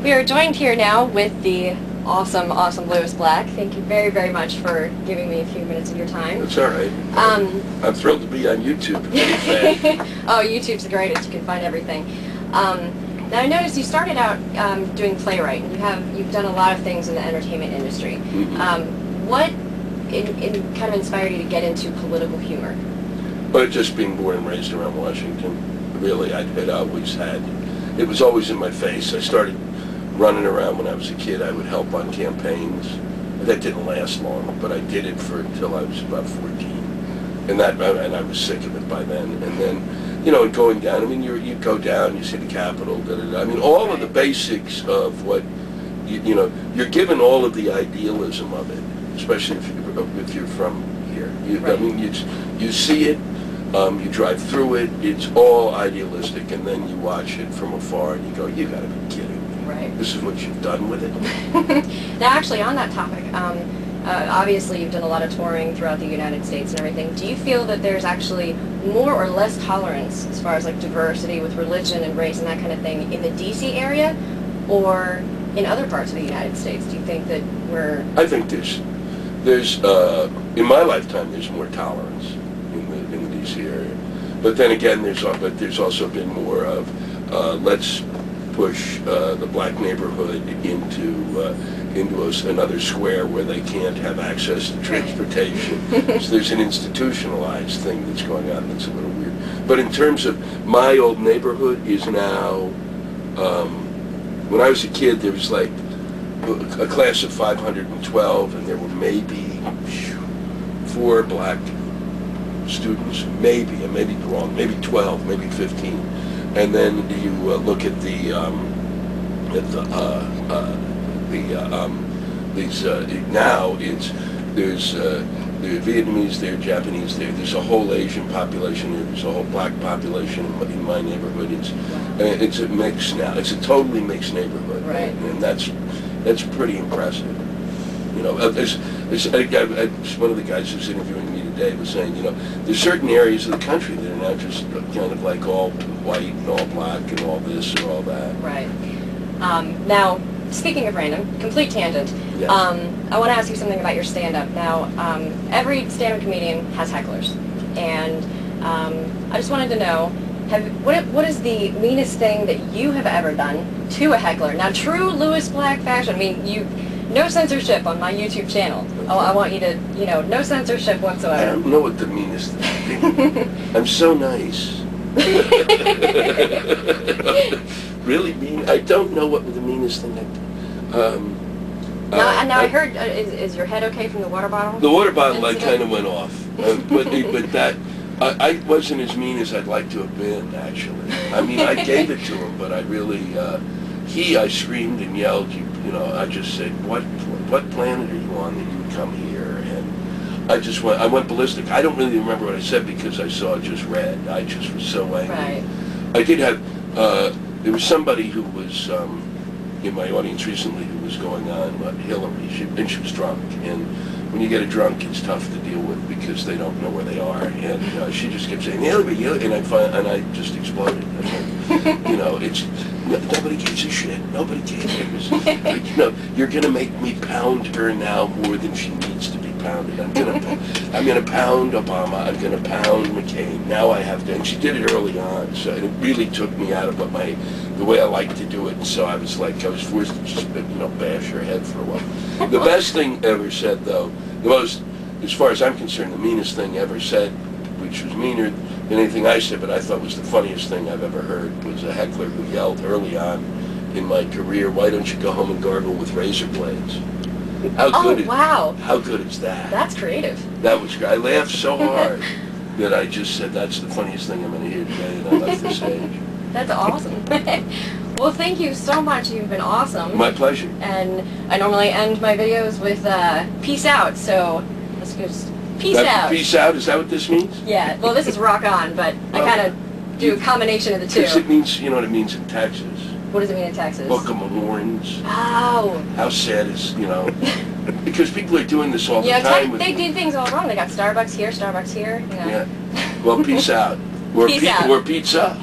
We are joined here now with the awesome Lewis Black. Thank you very, very much for giving me a few minutes of your time. That's all right. I'm thrilled to be on YouTube. Oh, YouTube's the greatest. You can find everything. Now I noticed you started out doing playwriting. You've done a lot of things in the entertainment industry. Mm-hmm. What kind of inspired you to get into political humor? But just being born and raised around Washington, really, it was always in my face. I started running around when I was a kid. I would help on campaigns. That didn't last long, but I did it until I was about 14, and I was sick of it by then. And then, going down. I mean, you go down, you see the Capitol. I mean, all of the basics of what you're given all of the idealism of it, especially if you're from here. I mean, you see it. You drive through it, it's all idealistic, and then you watch it from afar and you go, you gotta be kidding me. Right. This is what you've done with it? Now actually on that topic, obviously you've done a lot of touring throughout the United States and everything. Do you feel that there's actually more or less tolerance as far as like diversity with religion and race and that kind of thing in the DC area or in other parts of the United States? Do you think that we're... I think there's in my lifetime there's more tolerance in the DC area, but then again there's also been more of let's push the black neighborhood into another square where they can't have access to transportation. So there's an institutionalized thing that's going on that's a little weird. But in terms of my old neighborhood is now, when I was a kid there was like a class of 512 and there were maybe 4 black students, maybe, I may be wrong, maybe 12, maybe 15, and then you look at now there's Vietnamese there, Japanese there, there's a whole Asian population there, there's a whole black population in my neighborhood. It's a mix now. It's a totally mixed neighborhood, right? And that's pretty impressive. One of the guys who's interviewing me today was saying, there's certain areas of the country that are now just kind of like all white and all black and all this and all that. Right. Now, speaking of random, complete tangent, yes. I want to ask you something about your stand-up. Now, every stand-up comedian has hecklers, and I just wanted to know, what is the meanest thing that you have ever done to a heckler? Now, true Lewis Black fashion, I mean, no censorship on my YouTube channel. Okay. I want you to, no censorship whatsoever. I don't know what the meanest thing is. I'm so nice. Really mean? I don't know what the meanest thing Now I heard, is your head okay from the water bottle? The water bottle kind of went off. But that, I wasn't as mean as I'd like to have been, actually. I mean, I gave it to him, but I really, I screamed and yelled, I just said, what planet are you on that you would come here? And I went ballistic. I don't really remember what I said because I saw just red. I just was so angry. Right. I did have, there was somebody who was in my audience recently who was going on Hillary, and she was drunk. And when you get a drunk, it's tough to deal with because they don't know where they are. And she just kept saying, Hillary, and I just exploded. I was like, nobody gives a shit. Nobody cares. You're gonna make me pound her now more than she needs to be pounded. I'm gonna pound Obama. I'm gonna pound McCain. Now I have to. And she did it early on, so it really took me out of the way I like to do it. And so I was forced to just bash her head for a while. The best thing ever said, though, as far as I'm concerned, the meanest thing ever said, which was meaner than anything I said, but I thought was the funniest thing I've ever heard, was a heckler who yelled early on in my career, "Why don't you go home and gargle with razor blades?" Wow. How good is that? That's creative. That was great. I laughed so hard that I just said, that's the funniest thing I'm going to hear today, and I left the stage. That's awesome. Well, thank you so much. You've been awesome. My pleasure. And I normally end my videos with peace out, so let's just peace out. Peace out? Is that what this means? Yeah. Well, this is rock on, but I kind of do a combination of the two. Because it means, what it means in Texas. What does it mean in Texas? Book 'em horns. Oh. How sad is, because people are doing this all the time. They do things all wrong. They got Starbucks here, Starbucks here. Yeah. Well, peace out. Peace out. Or pizza.